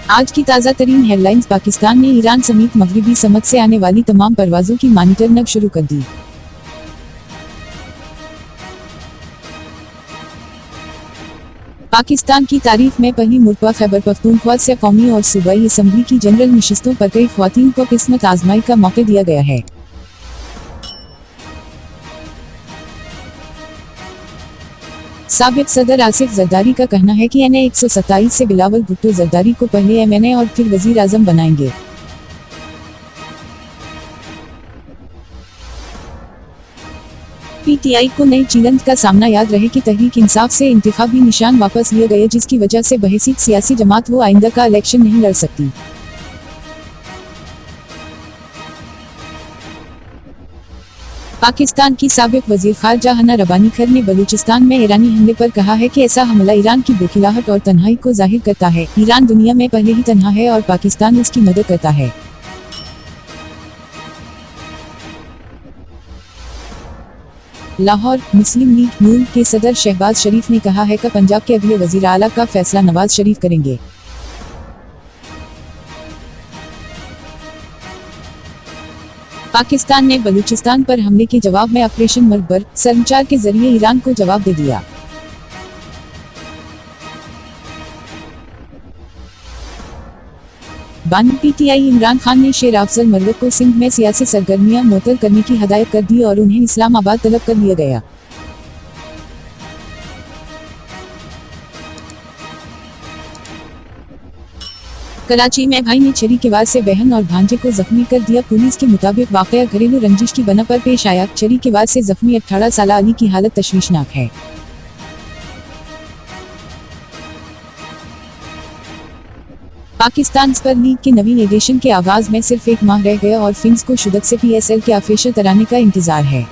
आज की ताज़ा तरीन हेडलाइंस। पाकिस्तान ने ईरान समेत मगरिबी समत से आने वाली तमाम परवाजों की मॉनिटरिंग शुरू कर दी। पाकिस्तान की तारीख में पहली मुर्तबा खैबर पख्तूनख्वा से कौमी और सूबाई असम्बली की जनरल नशिस्तों पर कई ख्वातीन को किस्मत आजमाई का मौका दिया गया है। साबिक सदर आसिफ जरदारी का कहना है कि NA 127 से बिलावल भुट्टो जरदारी को पहले MNA और फिर वजीर आजम बनाएंगे। PTI को नई चैलेंज का सामना। याद रहे कि तहरीक इंसाफ से इंतखाबी निशान वापस लिए गए, जिसकी वजह से बहसीत सियासी जमात वो आइंदा का इलेक्शन नहीं लड़ सकती। पाकिस्तान की साबिक वजीर खारजा हना रबानी खर ने बलूचिस्तान में ईरानी हमले पर कहा है कि ऐसा हमला ईरान की बौखलाहट और तन्हाई को जाहिर करता है। ईरान दुनिया में पहले ही तन्हा है और पाकिस्तान उसकी मदद करता है। लाहौर। मुस्लिम लीग नून के सदर शहबाज शरीफ ने कहा है कि पंजाब के अगले वजीर आला का फैसला नवाज शरीफ करेंगे। पाकिस्तान ने बलूचिस्तान पर हमले के जवाब में ऑपरेशन मरबर संचार के जरिए ईरान को जवाब दे दिया। बानी PTI इमरान खान ने शेर अफजल मरवत को सिंध में सियासी सरगर्मियां मुअत्तल करने की हदायत कर दी और उन्हें इस्लामाबाद तलब कर लिया गया। कराची में भाई ने छरी के वार से बहन और भांजे को जख्मी कर दिया। पुलिस के मुताबिक वाकया घरेलू रंजिश की बना पर पेश आया। छरी के वार से जख्मी 18 साला अली की हालत तशवीशनाक है। पाकिस्तान सुपर लीग के नवीन एडिशन के आगाज में सिर्फ एक माह रह गया और फिंस को शुदत से PSL के ऑफिशियल तराने का इंतजार है।